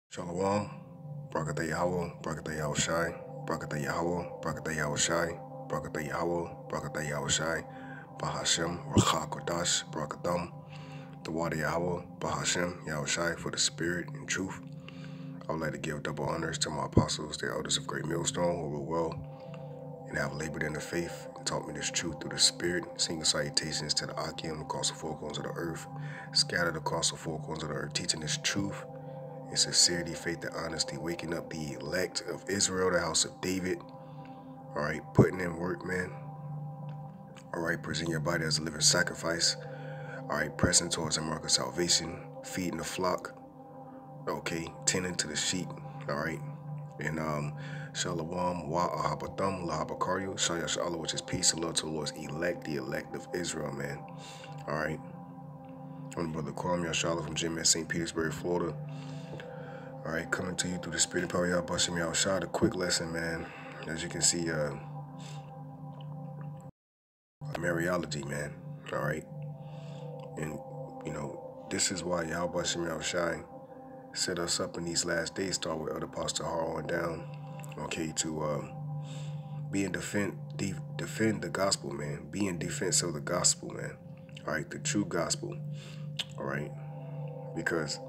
Shalom, Brakatah Yahawah, Brakatah YAHAWASHI, Brakatah Yahawah, Brakatah YAHAWASHI, Brakatah Yahawah, Brakatah YAHAWASHI, Bahashem, Rakha Kodash, Brakatham, the water Yahawah, Bahashem, Yahawashi, for the spirit and truth. I would like to give double honors to my apostles, the elders of Great Millstone, who were well and have labored in the faith and taught me this truth through the spirit. Singing salutations to the Akim across the four corners of the earth, scattered across the four corners of the earth, teaching this truth in sincerity, faith, and honesty, waking up the elect of Israel, the house of David. All right, putting in work, man. All right, present your body as a living sacrifice. All right, pressing towards the mark of salvation, feeding the flock. Okay, tending to the sheep. All right, and Shalom, YAHAWAH, Lahabakario, Shaya Shalom, which is peace and love to the Lord's elect, the elect of Israel, man. All right, I'm Brother Kwame Yashala from Jim at St. Petersburg, Florida. All right, coming to you through the spirit and power of YAHAWASHI Yahawashi. A quick lesson, man. As you can see, Mariology, man. All right, and you know this is why YAHAWASHI Yahawashi set us up in these last days. Start with Elder Pastor Harl on down. Okay, to be in defend the gospel, man. Be in defense of the gospel, man. All right, the true gospel. All right, because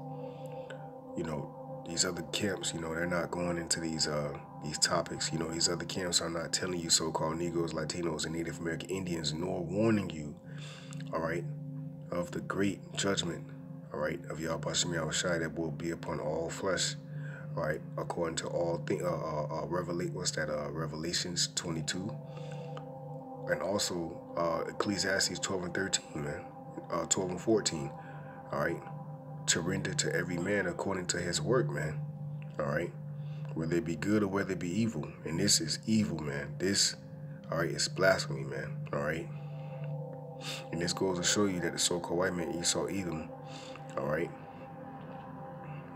you know these other camps, you know, they're not going into these topics. You know, these other camps are not telling you so-called Negroes, Latinos, and Native American Indians, nor warning you, all right, of the great judgment, all right, of YAHAWASHI Yahawashi that will be upon all flesh, all right, according to all things. Revelations 22, and also Ecclesiastes 12 and 13, man, 12 and 14, all right. To render to every man according to his work, man. All right, whether it be good or whether it be evil. And this is evil, man. This, all right, it's blasphemy, man. All right, and this goes to show you that the so-called white man Esau Edom, all right,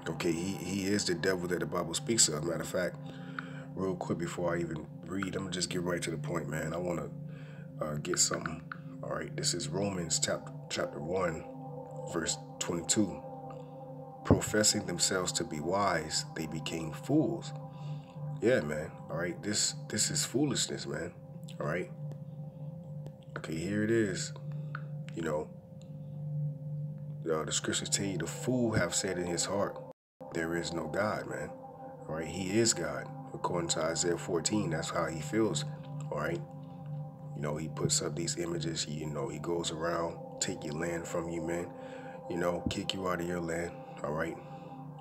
okay, he is the devil that the Bible speaks of. Matter of fact, real quick before I even read, I'm gonna just get right to the point, man. I want to get something. All right, this is Romans chapter 1, verse 22. Professing themselves to be wise, they became fools. Yeah, man. All right, this is foolishness, man. All right. Okay, here it is. You know, the scriptures tell you the fool have said in his heart, there is no God, man. All right, he is God. According to Isaiah 14, that's how he feels. All right. You know, he puts up these images. He goes around, take your land from you, man. You know, kick you out of your land. All right,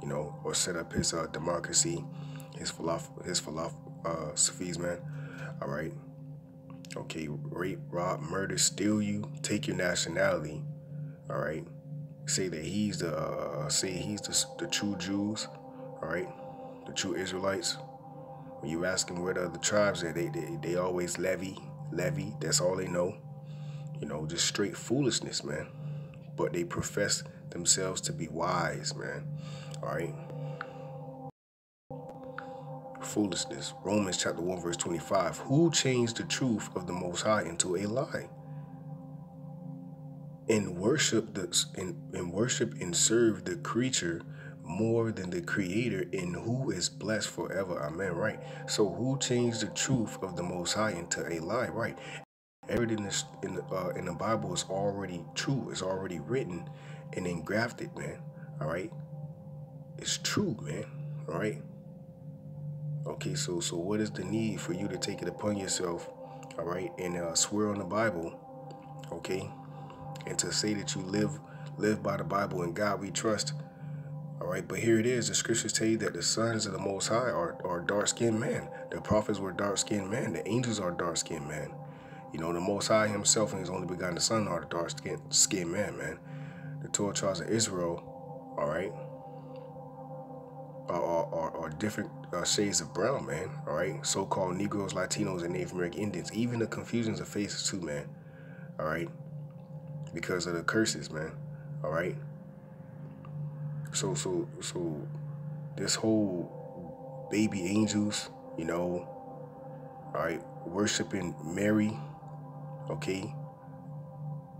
you know, or set up his democracy, his philosophies, man. All right, okay, rape, rob, murder, steal you, take your nationality. All right, say that he's the true Jews. All right, the true Israelites. When you ask them where the other tribes are, they always levy. That's all they know. You know, just straight foolishness, man. But they profess themselves to be wise, man. All right. Foolishness. Romans chapter 1, verse 25. Who changed the truth of the Most High into a lie? And worship and serve the creature more than the Creator, in who is blessed forever. Amen. Right. So who changed the truth of the Most High into a lie? Right. Everything in the Bible is already true. It's already written and engrafted, man. All right. It's true, man. All right. Okay, so what is the need for you to take it upon yourself, all right, and swear on the Bible, okay, and to say that you live by the Bible and God we trust, all right? But here it is. The scriptures tell you that the sons of the Most High are dark-skinned men. The prophets were dark-skinned men. The angels are dark-skinned men. You know, the Most High himself and his only begotten Son are the dark-skinned men, man. The 12 tribes of Israel, all right, are different shades of brown, man. All right, so-called Negroes, Latinos, and Native American Indians. Even the confusions of faces too, man. All right, because of the curses, man. All right. So this whole baby angels, you know, all right, worshiping Mary, okay,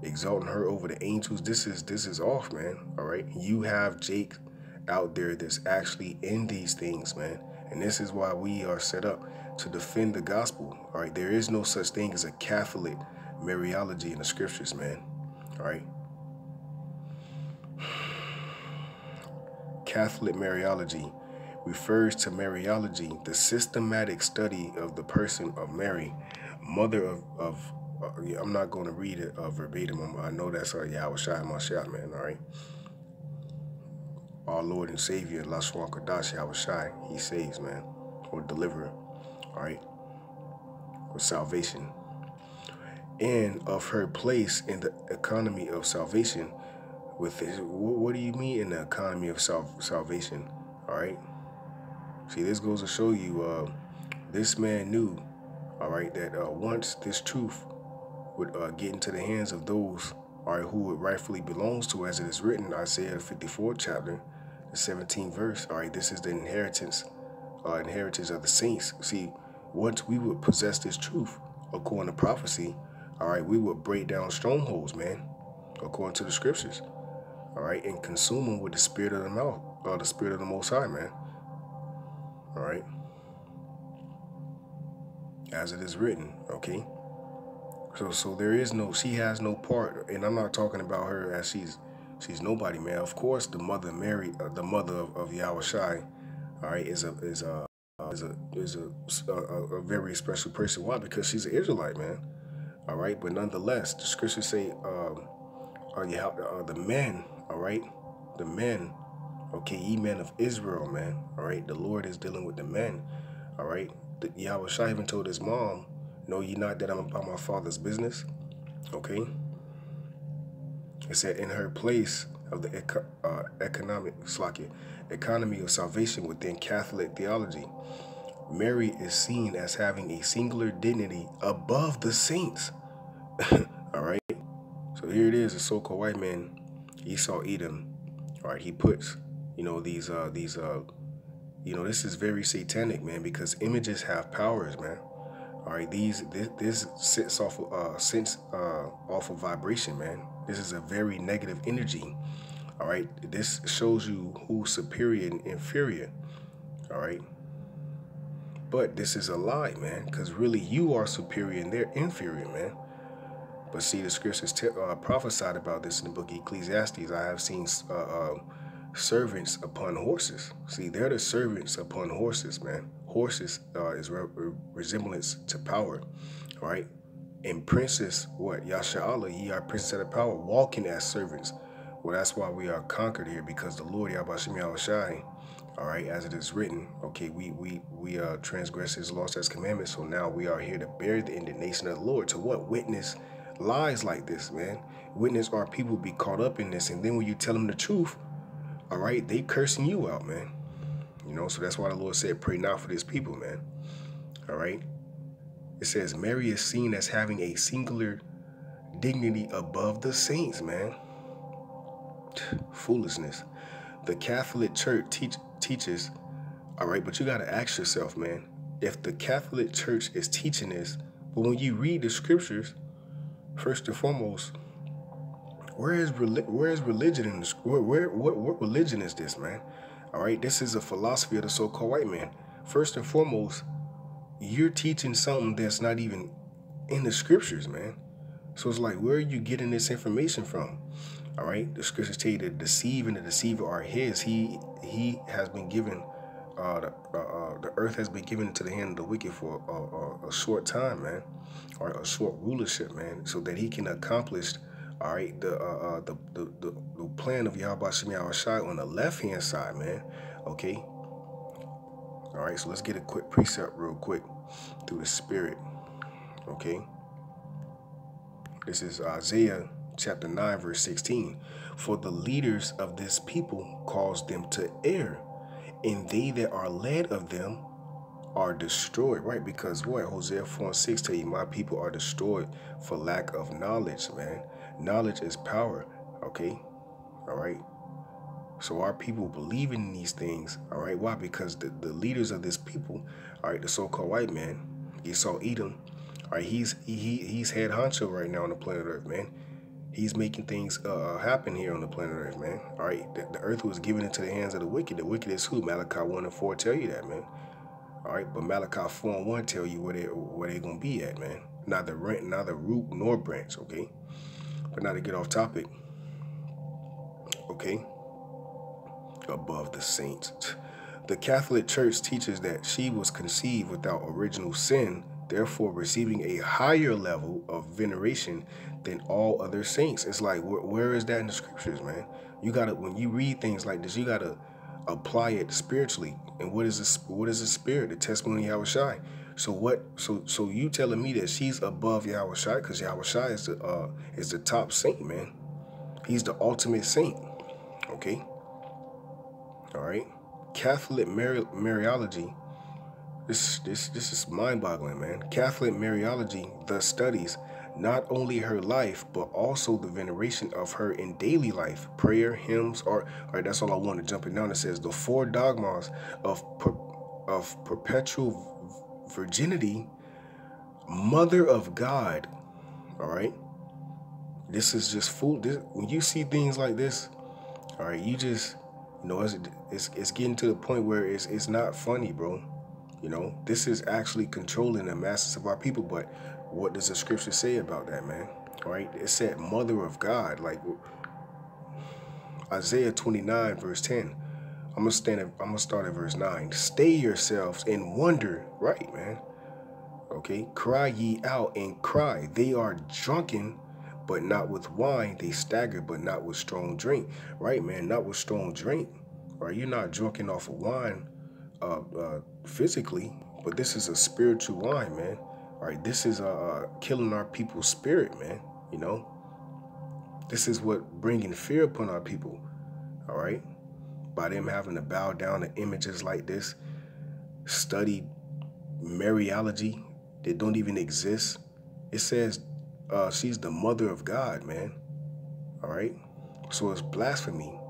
exalting her over the angels. This is off, man. All right, you have Jake out there that's actually in these things, man. And this is why we are set up to defend the gospel. All right, there is no such thing as a Catholic Mariology in the scriptures, man. All right. Catholic Mariology refers to Mariology, the systematic study of the person of Mary, mother of I'm not going to read it verbatim. I know that's YAHAWASHI, my shot, man. All right. Our Lord and Savior, Lashwan Kadash, YAHAWASHI, he saves, man, or deliverer. All right. Or salvation. And of her place in the economy of salvation. With this, what do you mean in the economy of salvation? All right. See, this goes to show you, this man knew, all right, that once this truth would get into the hands of those, all right, who it rightfully belongs to, as it is written, Isaiah 54 chapter, the 17th verse. All right, this is the inheritance of the saints. See, once we would possess this truth, according to prophecy, all right, we would break down strongholds, man, according to the scriptures. All right, and consume them with the spirit of the mouth, the spirit of the Most High, man. All right, as it is written, okay. So there is no, she has no part, and I'm not talking about her as she's nobody, man. Of course, the mother Mary, the mother of YAHAWASHI, all right, is a very special person. Why? Because she's an Israelite, man. All right, but nonetheless, the scriptures say, the men, all right, the men, okay, ye men of Israel, man, all right, the Lord is dealing with the men, all right. YAHAWASHI even told his mom, know ye not that I'm about my father's business, okay. It said, in her place of the economy of salvation within Catholic theology, Mary is seen as having a singular dignity above the saints. All right. So here it is, a so-called white man, Esau Edom. All right, he puts, you know, these, you know, this is very satanic, man, because images have powers, man. All right, this sits off of vibration, man. This is a very negative energy. All right, this shows you who's superior and inferior. All right, but this is a lie, man, because really you are superior and they're inferior, man. But see, the scriptures prophesied about this in the book of Ecclesiastes. I have seen servants upon horses. See, they're the servants upon horses, man. Horses is resemblance to power, right? And princes, what? Yasha'Allah, ye are princes of power, walking as servants. Well, that's why we are conquered here, because the Lord, YAHAWASHI, all right, as it is written, okay, we transgress his laws as commandments, so now we are here to bear the indignation of the Lord. To what? Witness lies like this, man. Witness our people be caught up in this, and then when you tell them the truth, all right, they cursing you out, man. You know, so that's why the Lord said, pray now for this people, man. All right. It says, Mary is seen as having a singular dignity above the saints, man. Foolishness. The Catholic Church teaches, all right, but you got to ask yourself, man, if the Catholic Church is teaching this, but when you read the scriptures, first and foremost, where is religion in this? What religion is this, man? All right, this is a philosophy of the so-called white man. First and foremost, you're teaching something that's not even in the scriptures, man. So it's like, where are you getting this information from? All right, the scriptures tell you to deceive and the deceiver are his. He has been given, the earth has been given into the hand of the wicked for a short time, man, or a short rulership, man, so that he can accomplish, all right, the plan of YAHAWASHI on the left-hand side, man, okay? All right, so let's get a quick precept real quick through the spirit, okay? This is Isaiah chapter 9, verse 16. For the leaders of this people cause them to err, and they that are led of them are destroyed, right? Because what? Hosea 4:6 tell you, my people are destroyed for lack of knowledge, man. Knowledge is power, okay? All right? So our people believe in these things, all right? Why? Because the leaders of this people, all right, the so-called white man, Esau Edom, all right, he's head honcho right now on the planet Earth, man. He's making things happen here on the planet Earth, man. All right, the earth was given into the hands of the wicked. The wicked is who? Malachi 1 and 4 tell you that, man. All right, but Malachi 4 and 1 tell you where they gonna be at, man. Neither root nor branch, okay? But now to get off topic, okay? Above the saints. The Catholic Church teaches that she was conceived without original sin, therefore receiving a higher level of veneration than all other saints. It's like, where is that in the scriptures, man? You gotta, when you read things like this, you gotta apply it spiritually. And what is the spirit? The testimony of YAHAWASHI. So what? So you telling me that she's above YAHAWASHI because YAHAWASHI is the top saint, man. He's the ultimate saint. Okay. All right. Catholic Mariology. This is mind-boggling, man. Catholic Mariology thus studies not only her life, but also the veneration of her in daily life, prayer, hymns, all right, that's all I want to jump it down. It says the 4 dogmas of perpetual virginity, mother of God. All right. This is just food. When you see things like this, all right, you just, you know, it's getting to the point where it's not funny, bro. You know, this is actually controlling the masses of our people. But what does the scripture say about that, man? All right, it said mother of God, like Isaiah 29 verse 10. I'm gonna start at verse 9. Stay yourselves and wonder, right, man? Okay, cry ye out and cry. They are drunken, but not with wine. They stagger, but not with strong drink. Right, man, not with strong drink. Right, you're not drunken off of wine physically, but this is a spiritual wine, man. All right, this is killing our people's spirit, man. You know, this is what bringing fear upon our people. All right, by them having to bow down to images like this, study Mariology that don't even exist. It says she's the mother of God, man. All right, so it's blasphemy.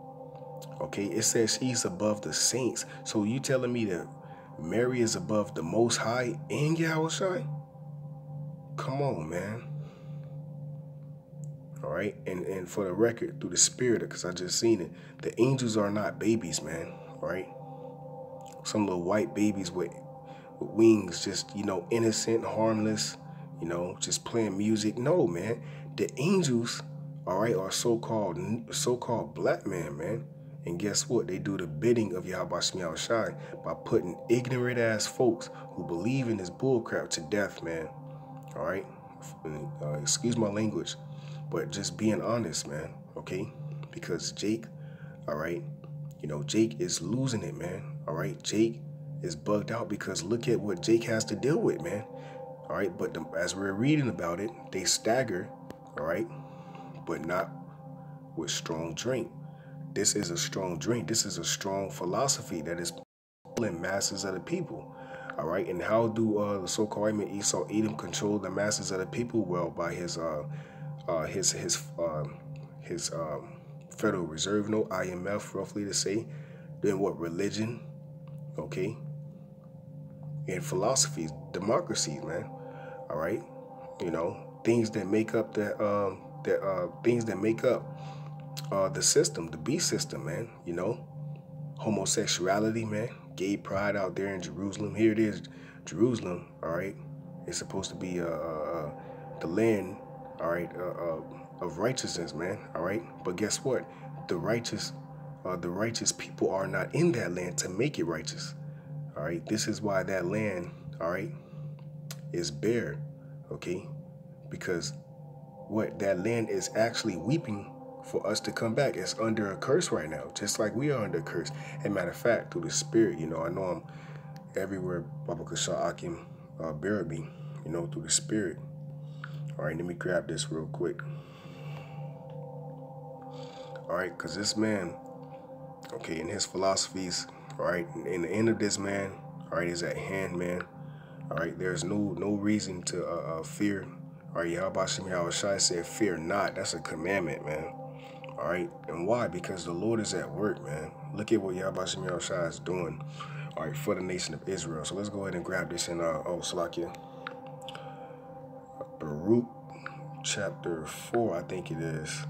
Okay, it says she's above the saints. So you telling me that Mary is above the Most High and YAHAWASHI? Come on, man. All right, and for the record, through the spirit, because I just seen it, the angels are not babies, man. All right, some little white babies with wings, just, you know, innocent, harmless, you know, just playing music. No, man, the angels, all right, are so-called black man. And guess what? They do the bidding of YAHAWASHI by putting ignorant ass folks who believe in this bullcrap to death, man. All right, excuse my language, but just being honest, man. Okay, because Jake, all right, you know, Jake is losing it, man. All right, Jake is bugged out because look at what Jake has to deal with, man. All right, but as we're reading about it, they stagger, all right, but not with strong drink. This is a strong drink. This is a strong philosophy that is pulling masses of the people. All right, and how do the so-called white man Esau Edom control the masses of the people? Well, by his Federal Reserve note, IMF, roughly to say. Then what? Religion, okay, and philosophies, democracy, man. All right, you know, things that make up the system, the beast system, man. You know, homosexuality, man, gay pride out there in Jerusalem. Here it is, Jerusalem. All right, it's supposed to be the land, all right, of righteousness, man. All right, but guess what? The righteous people are not in that land to make it righteous. All right, this is why that land, all right, is bare. Okay, because what that land is actually weeping for us to come back. It's under a curse right now, just like we are under a curse. And matter of fact, through the spirit, you know, I know I'm everywhere, Baba Kasha Akim Barabi, you know, through the spirit. All right, let me grab this real quick. All right, because this man, okay, in his philosophies, all right, in the end of this man, all right, is at hand, man. All right, there's no reason to fear. All right, YAHAWASHI said, fear not. That's a commandment, man. All right, and why? Because the Lord is at work, man. Look at what YAHAWASHI is doing, all right, for the nation of Israel. So let's go ahead and grab this in, Salakia. Baruch chapter 4, I think it is.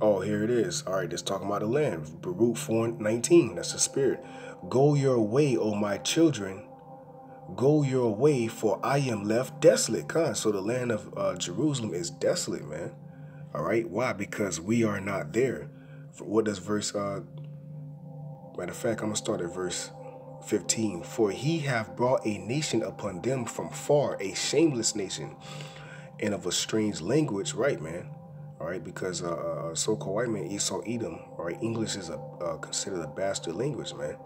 Oh, here it is. All right, it's talking about the land. Baruch 4:19. That's the spirit. Go your way, O my children. Go your way, for I am left desolate. So the land of Jerusalem is desolate, man. All right. Why? Because we are not there. What does verse? Matter of fact, I'm gonna start at verse 15. For he hath brought a nation upon them from far, a shameless nation, and of a strange language. Right, man. All right, because so-called white man Esau Edom. All right, English is considered a bastard language, man.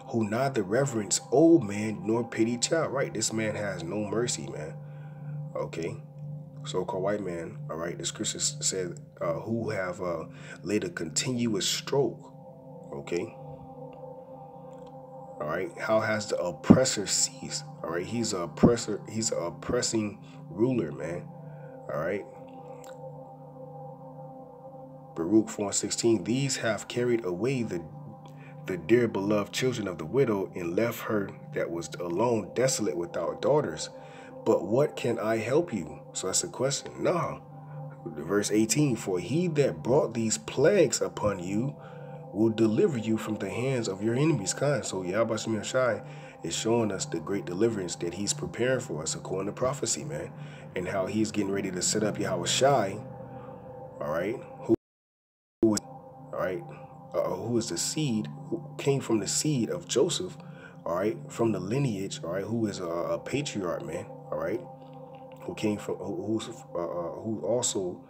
Who neither reverence old man nor pity child. Right, this man has no mercy, man. Okay, so-called white man. All right, the scriptures said who have laid a continuous stroke. Okay. All right, how has the oppressor ceased? All right, he's an oppressor. He's an oppressing ruler, man. All right. Baruch 4:16. These have carried away the dear beloved children of the widow and left her that was alone desolate without daughters. But what can I help you? So that's a question. No. Verse 18. For he that brought these plagues upon you will deliver you from the hands of your enemies. So YAHAWASHI is showing us the great deliverance that he's preparing for us according to prophecy, man. And how he's getting ready to set up YAHAWASHI, all right, who is the seed, who came from the seed of Joseph, all right, from the lineage, all right, who is a patriarch, man, all right, who came from, who also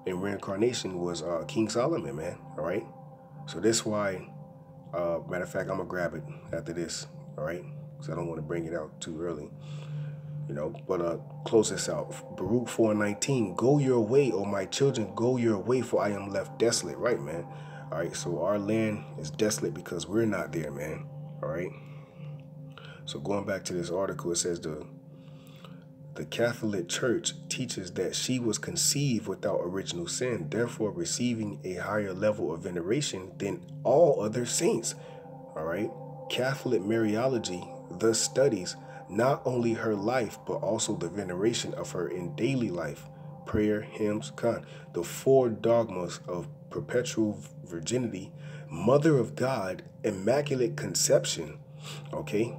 in reincarnation was King Solomon, man, all right. So that's why, matter of fact, I'm gonna grab it after this, all right, because I don't want to bring it out too early. You know, but close this out. Baruch 4:19. Go your way, O my children, go your way, for I am left desolate. Right, man. All right, so our land is desolate because we're not there, man. All right. So going back to this article, it says the Catholic Church teaches that she was conceived without original sin, therefore receiving a higher level of veneration than all other saints. All right. Catholic Mariology thus studies not only her life, but also the veneration of her in daily life, prayer, hymns, the four dogmas of perpetual virginity, mother of God, immaculate conception, okay,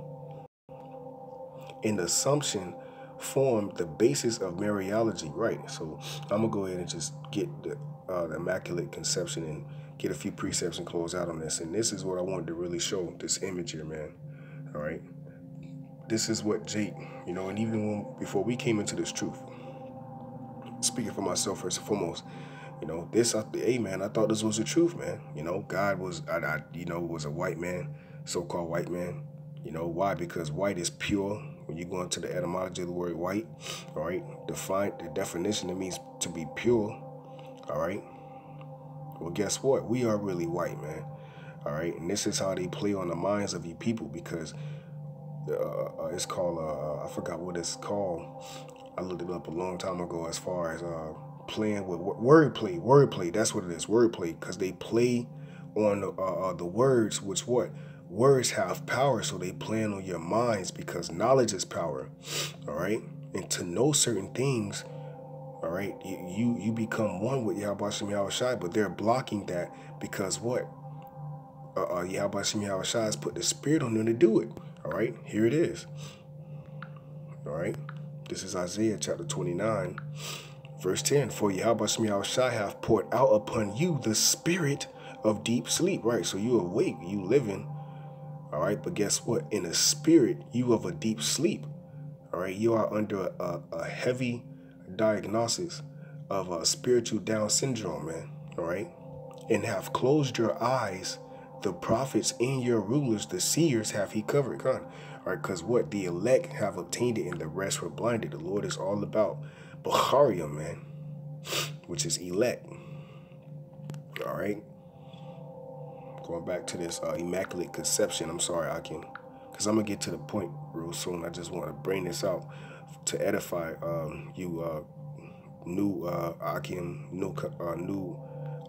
and assumption form the basis of Mariology, right? So I'm gonna go ahead and just get the immaculate conception and get a few precepts and close out on this. And this is what I wanted to really show, this image here, man. All right. This is what Jake, you know, and even before we came into this truth, speaking for myself first and foremost, you know, hey man, I thought this was the truth, man. You know, God was, was a white man, so-called white man. You know, why? Because white is pure. When you go into the etymology of the word white, all right, the definition, it means to be pure, all right. Well, guess what? We are really white, man. All right, and this is how they play on the minds of you people, because it's called, I forgot what it's called. I looked it up a long time ago as far as playing with wordplay. Wordplay, that's what it is, wordplay, because they play on the words, which what? Words have power, so they playing on your minds because knowledge is power, all right? And to know certain things, all right, you become one with YAHAWASHI, but they're blocking that because what? YAHAWASHI has put the spirit on them to do it. All right, here it is. All right, this is Isaiah chapter 29, verse 10. For YAHAWASHI hath poured out upon you the spirit of deep sleep. Right, so you awake, you living. All right, but guess what? In the spirit, you of a deep sleep. All right, you are under a heavy diagnosis of a spiritual Down syndrome, man. All right, and have closed your eyes. The prophets and your rulers, the seers, have he covered. All right, because what? The elect have obtained it and the rest were blinded. The Lord is all about Bacharium, man, which is elect. All right. Going back to this immaculate conception. I'm sorry, Akim, because I'm going to get to the point real soon. I just want to bring this out to edify you new Akim, new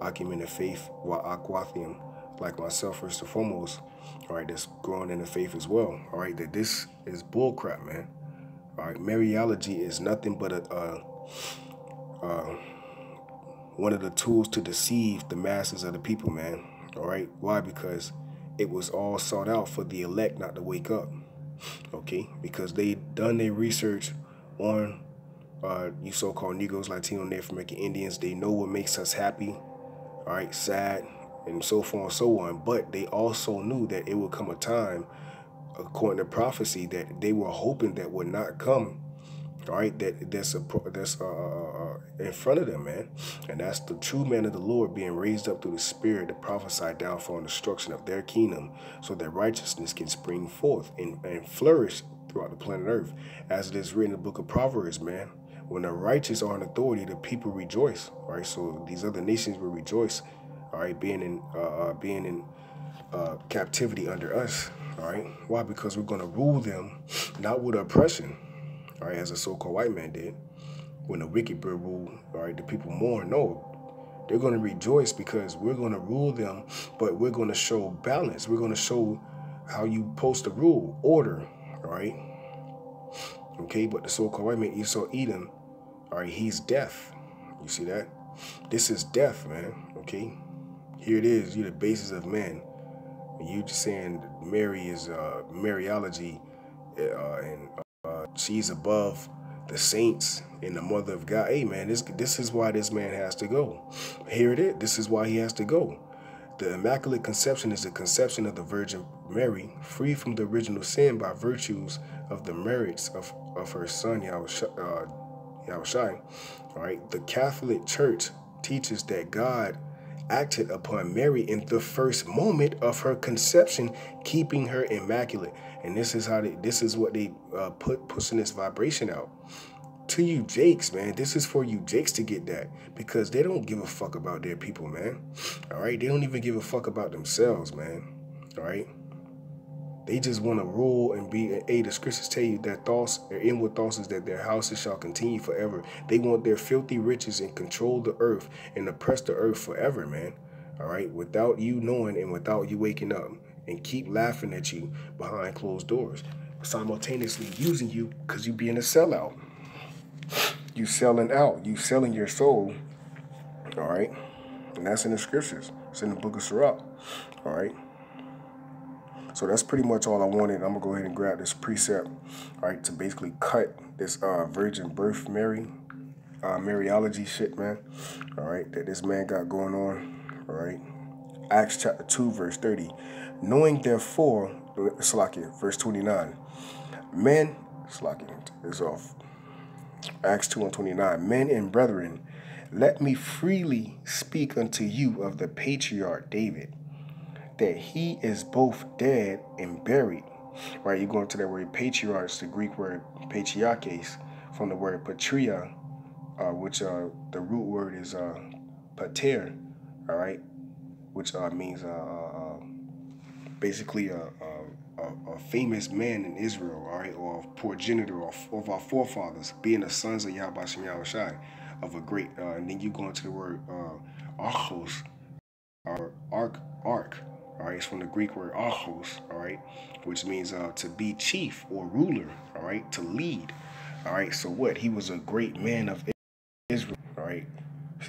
Akim in the faith, wa Aquathium, like myself first and foremost, all right, that's growing in the faith as well, all right, that this is bullcrap, man. All right, Mariology is nothing but one of the tools to deceive the masses of the people, man. All right, why? Because it was all sought out for the elect not to wake up, okay? Because they done their research on you so-called Negroes, Latino, Native American Indians. They know what makes us happy, all right, sad, and so forth and so on. But they also knew that it would come a time, according to prophecy, that they were hoping that would not come. All right, that's in front of them, man. And that's the true man of the Lord being raised up through the Spirit to prophesy downfall and destruction of their kingdom, so that righteousness can spring forth and flourish throughout the planet Earth. As it is written in the book of Proverbs, man, when the righteous are in authority, the people rejoice. All right, so these other nations will rejoice, all right, being in captivity under us. All right, why? Because we're going to rule them not with oppression, all right, as a so-called white man did when the wicked bird ruled, all right, the people mourn. No, they're going to rejoice because we're going to rule them, but we're going to show balance. We're going to show how you supposed to rule, order, all right? Okay, but the so-called white man, Esau Edom, all right, he's death. You see that? This is death, man, okay? Here it is, you're the basis of man. And you just saying Mary is Mariology, and she's above the saints and the mother of God. Hey, man, this is why this man has to go. Here it is. This is why he has to go. The Immaculate Conception is the conception of the Virgin Mary, free from the original sin by virtues of the merits of her son, YAHAWASHI. All right. The Catholic Church teaches that God acted upon Mary in the first moment of her conception, keeping her immaculate. And this is how this is what they pushing this vibration out to you Jakes, man. This is for you Jakes to get that, because they don't give a fuck about their people, man. All right, they don't even give a fuck about themselves, man. All right, they just want to rule and be. Hey, the scriptures tell you that their inward thoughts is that their houses shall continue forever. They want their filthy riches and control the earth and oppress the earth forever, man. All right, without you knowing and without you waking up, and keep laughing at you behind closed doors, simultaneously using you because you being a sellout. You selling out. You selling your soul. All right, and that's in the scriptures. It's in the book of Sirach. All right. So that's pretty much all I wanted. I'm gonna go ahead and grab this precept, all right, to basically cut this virgin birth Mariology shit, man. All right, that this man got going on. All right, Acts chapter 2, verse 30. Knowing therefore, Salakia, verse 29. Men, Salakia is off. Acts 2 and 29. Men and brethren, let me freely speak unto you of the patriarch David, that he is both dead and buried. Right, you're going to that word patriarch, the Greek word patriarches, from the word patria, which the root word is pater, all right, which means basically a famous man in Israel, all right, or a progenitor of our forefathers, being the sons of YAHAWASHI, of a great, and then you go into the word archos, or ark, all right, it's from the Greek word archos, all right, which means to be chief or ruler, all right, to lead, all right. So what? He was a great man of Israel, all right.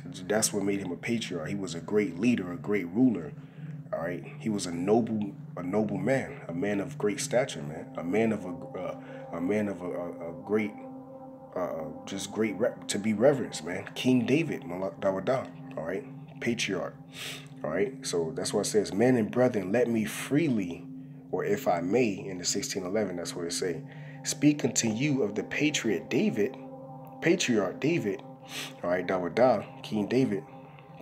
That's what made him a patriarch. He was a great leader, a great ruler, all right. He was a noble man, a man of great stature, man, a man of a great, just great to be reverenced, man. King David, Dawadah, all right, patriarch. All right, so that's what it says, men and brethren, let me freely, or if I may, in the 16:11, that's what it say, speak unto you of the patriarch David, all right, Dawadah, King David,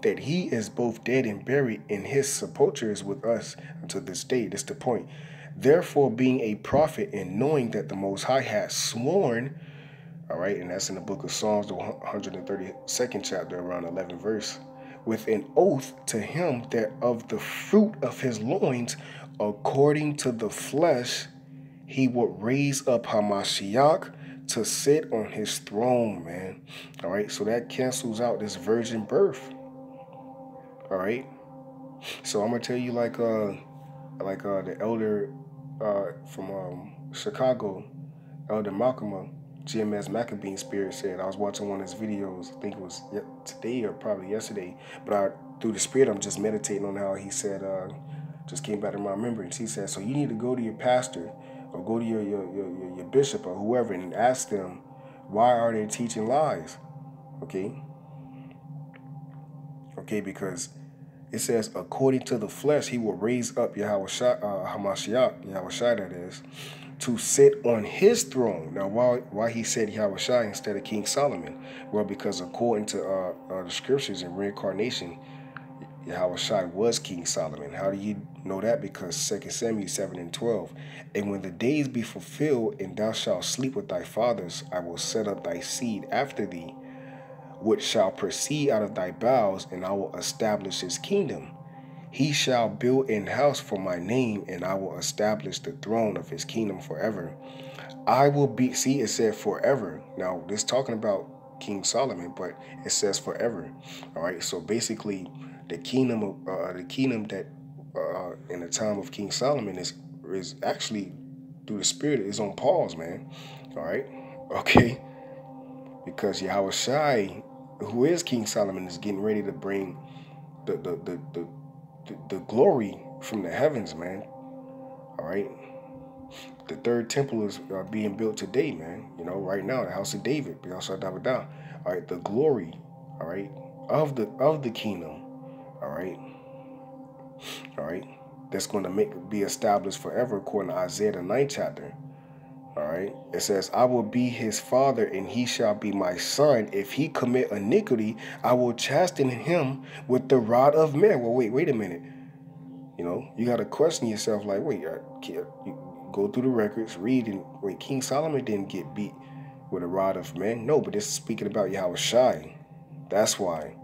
that he is both dead and buried, and his sepulture is with us until this day. That's the point. Therefore, being a prophet and knowing that the Most High has sworn, all right, and that's in the book of Psalms, the 132nd chapter, around 11 verse, with an oath to him that of the fruit of his loins, according to the flesh, he would raise up Hamashiach to sit on his throne, man. All right, so that cancels out this virgin birth. All right, So I'm gonna tell you like the elder from Chicago, Elder Malcolm, GMS Maccabee Spirit said. I was watching one of his videos. I think it was today or probably yesterday. But through the Spirit, I'm just meditating on how he said. Just came back to my remembrance. He said, so you need to go to your pastor or go to your bishop or whoever and ask them, why are they teaching lies? Okay. Okay, because it says, according to the flesh, he will raise up Yahawashi, Hamashiach, Yahawashi that is, to sit on his throne. Now, why he said Yahawashi instead of King Solomon? Well, because according to the scriptures in reincarnation, Yahawashi was King Solomon. How do you know that? Because 2 Samuel 7:12. And when the days be fulfilled, and thou shalt sleep with thy fathers, I will set up thy seed after thee, which shall proceed out of thy bowels, and I will establish his kingdom. He shall build an house for my name, and I will establish the throne of his kingdom forever. I will be, see, it said forever. Now, this talking about King Solomon, but it says forever. All right, so basically, the kingdom that in the time of King Solomon is actually through the Spirit is on pause, man. All right, okay, because Yahawashi, who is King Solomon, is getting ready to bring the glory from the heavens, man. All right. The third temple is being built today, man. You know, right now, the house of David. All right, the glory, all right, of the kingdom, all right, that's going to be established forever, according to Isaiah the 9th chapter. All right, it says, I will be his father, and he shall be my son. If he commit iniquity, I will chasten him with the rod of men. Well, wait a minute. You know, you got to question yourself, like, wait, you go through the records, read, and wait, King Solomon didn't get beat with a rod of men. No, but this is speaking about Yahawashi. That's why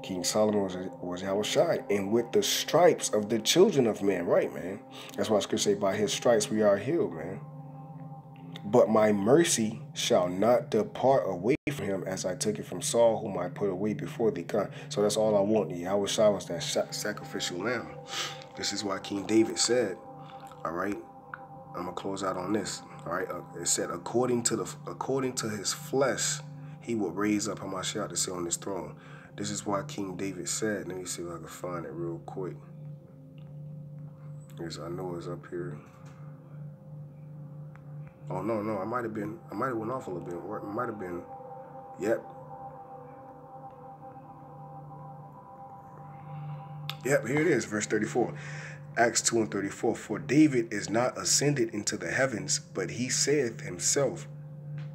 King Solomon was Yahawashi. And with the stripes of the children of men, right, man? That's why Scripture say, by his stripes we are healed, man. But my mercy shall not depart away from him, as I took it from Saul, whom I put away before thee. So that's all I want. Yahawashi was that sacrificial lamb. This is why King David said, all right, I'm gonna close out on this. All right, it said, according to his flesh, he will raise up Hamashiach to sit on his throne. This is why King David said. Let me see if I can find it real quick. Yes, I know it's up here. Oh no, I might have went off a little bit. It might have been, yep, here it is, verse 34. Acts 2:34. For David is not ascended into the heavens, but he saith himself,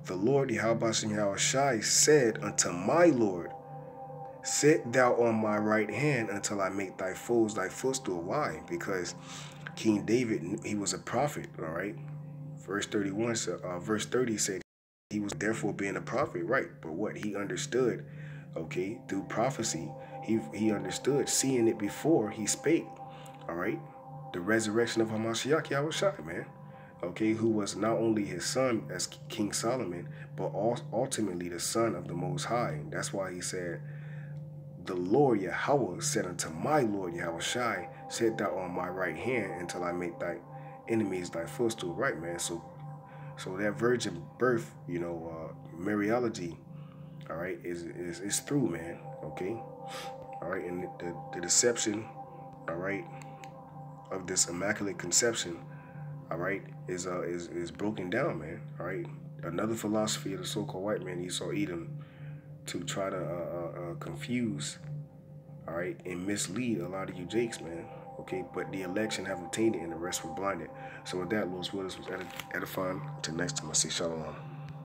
the Lord Yahawashi said unto my Lord, sit thou on my right hand until I make thy foes thy footstool. Why? Because King David, he was a prophet, all right? Verse 30 said he was therefore being a prophet, right? But what he understood, okay, through prophecy, he understood, seeing it before he spake, all right? The resurrection of Hamashiach Yahawashi, man, okay, who was not only his son as King Solomon, but ultimately the son of the Most High. That's why he said, the Lord Yahweh said unto my Lord Yahawashi, sit thou on my right hand until I make thy enemies thy footstool. Right, man. So that virgin birth, you know, Mariology, all right, is through, man. Okay, all right, and the deception, all right, of this immaculate conception, all right, is broken down, man. All right, another philosophy of the so-called white man, Esau Edom, to try to confuse, all right, and mislead a lot of you jakes, man. Okay, but the election have obtained it, and the rest were blinded. So with that, Lord's will, this was edifying. Until next time, I say shalom.